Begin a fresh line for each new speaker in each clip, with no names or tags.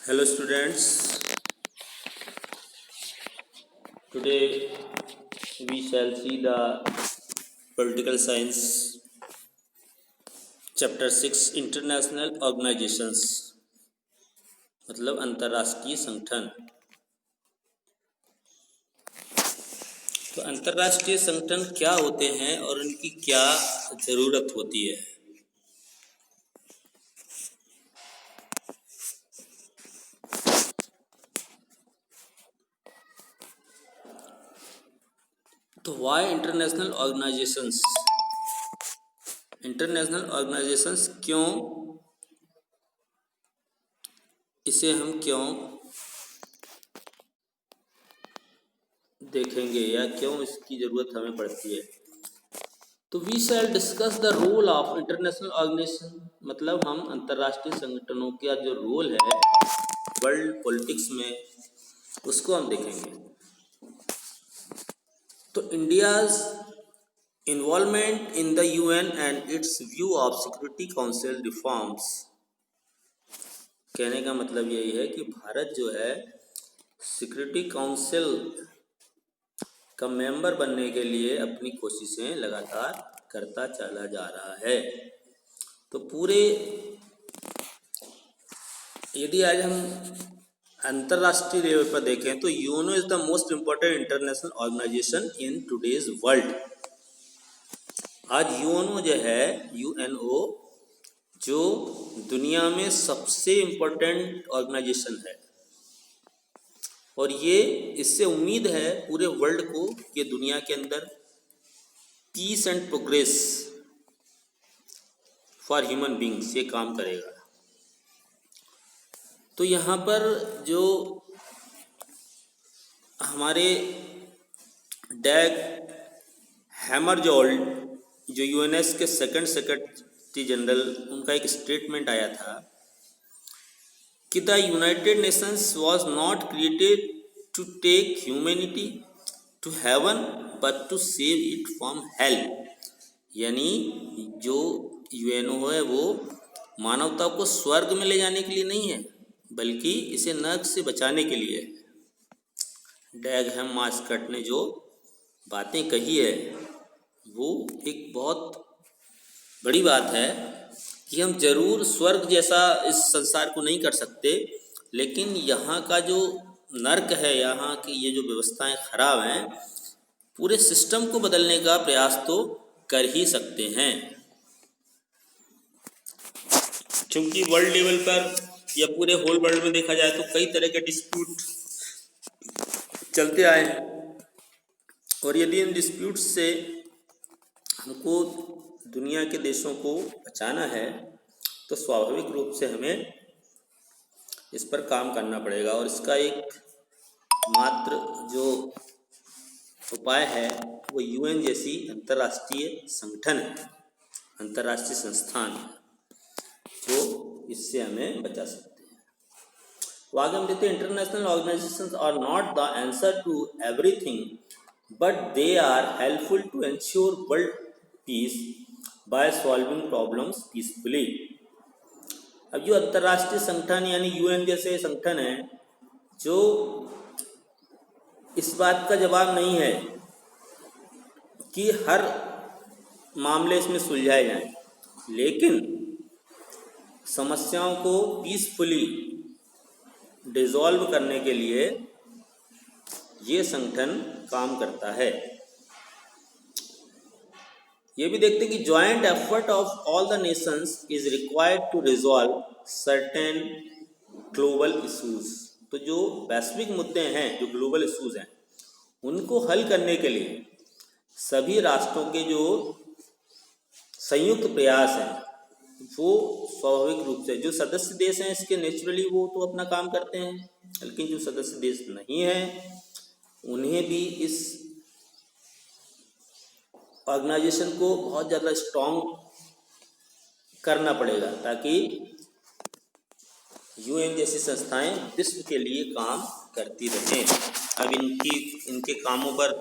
Hello students, today we shall see the political science chapter 6 international organizations मतलब अंतर्राष्ट्रीय संगठन। तो अंतर्राष्ट्रीय संगठन क्या होते हैं और उनकी क्या ज़रूरत होती है। तो why international organisations, international organisations क्यों, इसे हम क्यों देखेंगे या क्यों इसकी ज़रूरत हमें पड़ती है। तो we shall discuss the role of international organisation, मतलब हम अंतर्राष्ट्रीय संगठनों का जो रोल है वर्ल्ड पॉलिटिक्स में उसको हम देखेंगे। तो India's involvement in the UN and it's view of security council reforms, कहने का मतलब यही है कि भारत जो है सिक्योरिटी काउंसिल का मेंबर बनने के लिए अपनी कोशिशें लगातार करता चला जा रहा है। तो पूरे यदि आज हम अंतर्राष्ट्रीय लेवल पर देखें तो UNO is the most important international organisation in today's world. आज यूएनओ जो है, यूएनओ जो दुनिया में सबसे इम्पोर्टेंट ऑर्गेनाइजेशन है और ये इससे उम्मीद है पूरे वर्ल्ड को कि दुनिया के अंदर peace and progress for human beings ये काम करेगा। तो यहाँ पर जो हमारे डैग हैमरजोल्ड जो यूएनएस के सेकंड सेक्रेटरी जनरल, उनका एक स्टेटमेंट आया था कि the United Nations was not created to take humanity to heaven but to save it from hell. यानी जो यूएनओ है वो मानवता को स्वर्ग में ले जाने के लिए नहीं है बल्कि इसे नर्क से बचाने के लिए है। डैग हैमरजोल्ड ने जो बातें कही है वो एक बहुत बड़ी बात है कि हम जरूर स्वर्ग जैसा इस संसार को नहीं कर सकते, लेकिन यहाँ का जो नर्क है, यहाँ की ये जो व्यवस्थाएं खराब हैं, पूरे सिस्टम को बदलने का प्रयास तो कर ही सकते हैं। क्योंकि वर्ल्ड लेवल पर या पूरे होल वर्ल्ड में देखा जाए तो कई तरह के डिस्प्यूट चलते आए हैं और यदि इन डिस्प्यूट से हमको दुनिया के देशों को बचाना है तो स्वाभाविक रूप से हमें इस पर काम करना पड़ेगा और इसका एक मात्र जो उपाय है वो यूएन जैसी अंतर्राष्ट्रीय संगठन है, अंतर्राष्ट्रीय संस्थान जो इससे हमें बचा सकते हैं। तो आगे हम देखते हैं international organisations are not the answer to everything but they are helpful to ensure world peace by solving problems peacefully. अब जो अंतर्राष्ट्रीय संगठन यानी यूएन जैसे संगठन है जो इस बात का जवाब नहीं है कि हर मामले इसमें सुलझाए जाएं, लेकिन समस्याओं को पीसफुली डिसॉल्व करने के लिए ये संगठन काम करता है। ये भी देखते हैं कि joint effort of all the nations is required to resolve certain global issues. तो जो वैश्विक मुद्दे हैं, जो ग्लोबल इश्यूज हैं, उनको हल करने के लिए सभी राष्ट्रों के जो संयुक्त प्रयास हैं वो स्वाभाविक रूप से जो सदस्य देश हैं इसके नेचुरली वो तो अपना काम करते हैं, लेकिन जो सदस्य देश नहीं हैं उन्हें भी इस ऑर्गेनाइजेशन को बहुत ज़्यादा स्ट्रॉन्ग करना पड़ेगा ताकि यूएन जैसी संस्थाएं विश्व के लिए काम करती रहें। अब इनके कामों पर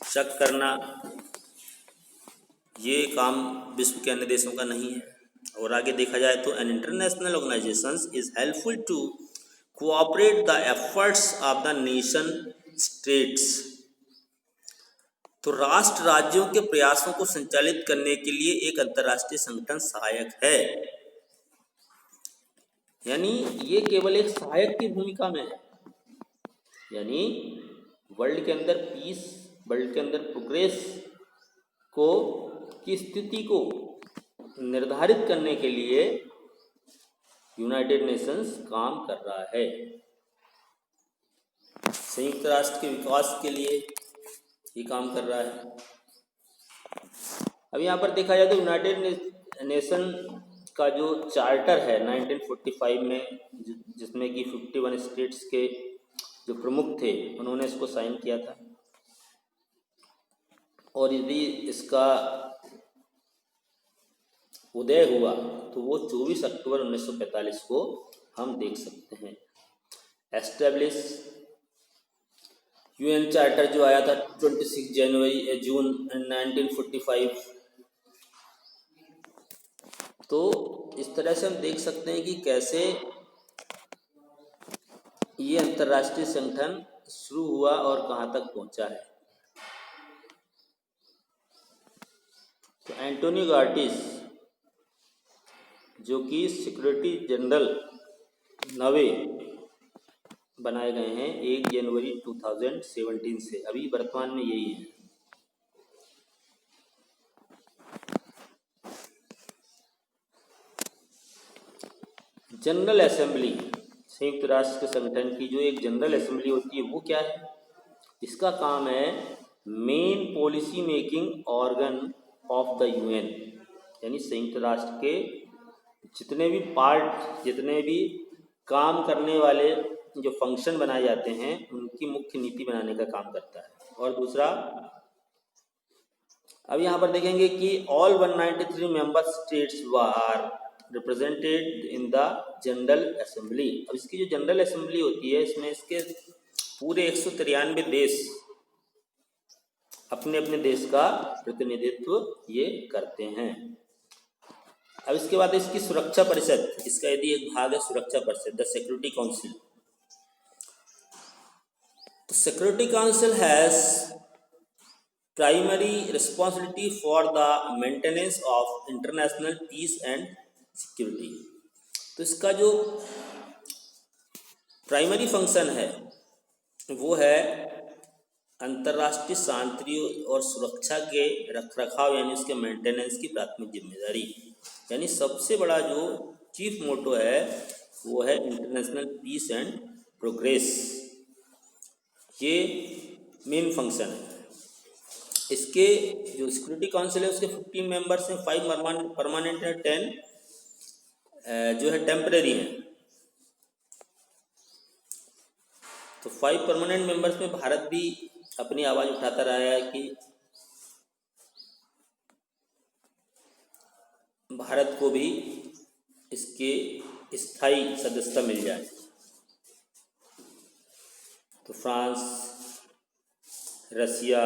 शक करना ये काम विश्व के अन्य देशों का नहीं है। और आगे देखा जाए तो an international organisations is helpful to cooperate the efforts of the nation states. तो राष्ट्र राज्यों के प्रयासों को संचालित करने के लिए एक अंतर्राष्ट्रीय संगठन सहायक है, यानी ये केवल एक सहायक की भूमिका में है। यानी वर्ल्ड के अंदर पीस, वर्ल्ड के अंदर प्रोग्रेस को की स्थिति को निर्धारित करने के लिए यूनाइटेड नेशंस काम कर रहा है। संयुक्त राष्ट्र के विकास के लिए ये काम कर रहा है। अब यहाँ पर देखा जाए तो यूनाइटेड नेशन का जो चार्टर है 1945 में, जिसमें कि 51 स्टेट्स के जो प्रमुख थे उन्होंने इसको साइन किया था, और यदि इसका उदय हुआ तो वो 24 अक्टूबर 1945 को हम देख सकते हैं। एस्टेब्लिश यूएन चार्टर जो आया था 26 जून 1945। तो इस तरह से हम देख सकते हैं कि कैसे ये अंतर्राष्ट्रीय संगठन शुरू हुआ और कहाँ तक पहुँचा है। तो एंटोनियो गार्टिस जो कि सिक्योरिटी जनरल नवे बनाए गए हैं 1 जनवरी 2017 से, अभी वर्तमान में यही है। जनरल असेंबली, संयुक्त राष्ट्र के संगठन की जो एक जनरल असेंबली होती है वो क्या है? इसका काम है main policy making organ of the UN, यानी संयुक्त राष्ट्र के जितने भी पार्ट, जितने भी काम करने वाले जो फंक्शन बनाए जाते हैं उनकी मुख्य नीति बनाने का काम करता है। और दूसरा, अब यहाँ पर देखेंगे कि all 193 member states were represented in the general assembly. अब इसकी जो जनरल असेंबली होती है इसमें इसके पूरे 193 देश अपने अपने देश का प्रतिनिधित्व ये करते हैं। अब इसके बाद इसकी सुरक्षा परिषद, इसका यदि एक भाग है सुरक्षा परिषद, द सिक्योरिटी काउंसिल। तो security council has primary responsibility for the maintenance of international peace and security. तो इसका जो प्राइमरी फंक्शन है वो है अंतर्राष्ट्रीय शांति और सुरक्षा के रखरखाव, यानी उसके मेंटेनेंस की प्राथमिक जिम्मेदारी। यानी सबसे बड़ा जो चीफ मोटो है वो है इंटरनेशनल पीस एंड प्रोग्रेस, ये मेन फंक्शन है। इसके जो सिक्योरिटी काउंसिल है उसके 15 मेंबर्स हैं, 5 परमानेंट है, 10 जो है टेम्परेरी हैं। तो 5 परमानेंट मेंबर्स में भारत भी अपनी आवाज़ उठाता रहा है कि भारत को भी इसके स्थायी सदस्यता मिल जाए। तो फ्रांस, रसिया,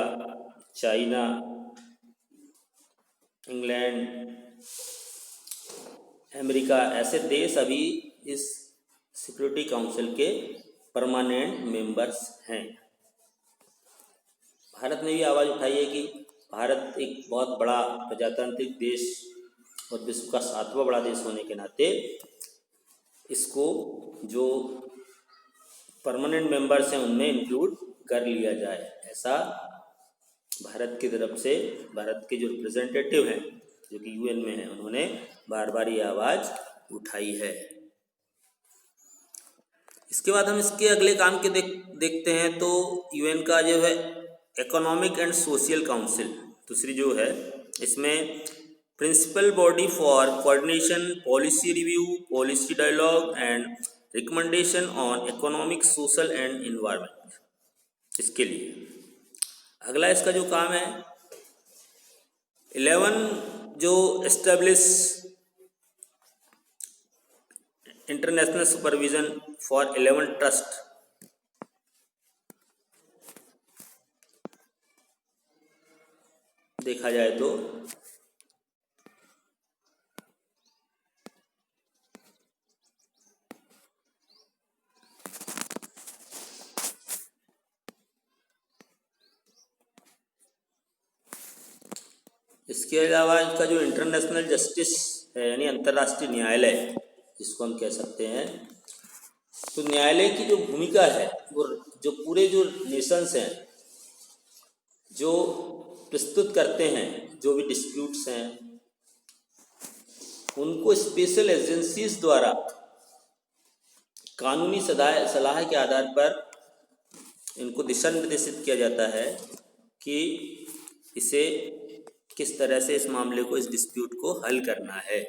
चाइना, इंग्लैंड, अमेरिका, ऐसे देश अभी इस सिक्योरिटी काउंसिल के परमानेंट मेंबर्स हैं। भारत ने भी आवाज़ उठाई है कि भारत एक बहुत बड़ा प्रजातांत्रिक देश और विश्व का 7वां बड़ा देश होने के नाते इसको जो परमानेंट मेंबर्स हैं उनमें इंक्लूड कर लिया जाए, ऐसा भारत की तरफ से भारत के जो रिप्रेजेंटेटिव हैं जो कि यूएन में हैं उन्होंने बार बार ये आवाज़ उठाई है। इसके बाद हम इसके अगले काम के देखते हैं। तो यूएन का जो है इकोनॉमिक एंड सोशल काउंसिल दूसरी जो है, इसमें principal body for coordination, policy review, policy dialogue and recommendation on economic, social and environment, इसके लिए। अगला इसका जो काम है 11 जो establish international supervision for 11 trust, देखा जाए तो इसके अलावा इसका जो इंटरनेशनल जस्टिस है यानी अंतर्राष्ट्रीय न्यायालय जिसको हम कह सकते हैं, तो न्यायालय की जो भूमिका है वो जो पूरे जो नेशंस हैं जो प्रस्तुत करते हैं जो भी डिस्प्यूट्स हैं उनको स्पेशल एजेंसीज द्वारा कानूनी सलाह के आधार पर इनको दिशा निर्देशित किया जाता है कि इसे किस तरह से इस मामले को इस डिस्प्यूट को हल करना है।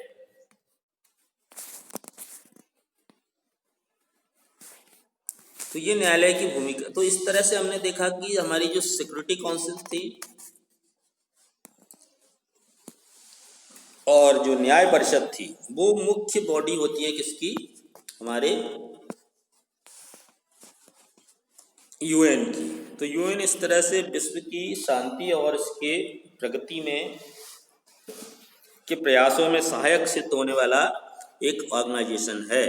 तो ये न्यायालय की भूमिका। तो इस तरह से हमने देखा कि हमारी जो सिक्योरिटी काउंसिल थी और जो न्याय परिषद थी वो मुख्य बॉडी होती है किसकी, हमारे यूएन की। तो यूएन इस तरह से विश्व की शांति और इसके प्रगति में के प्रयासों में सहायक सिद्ध होने वाला एक ऑर्गेनाइजेशन है।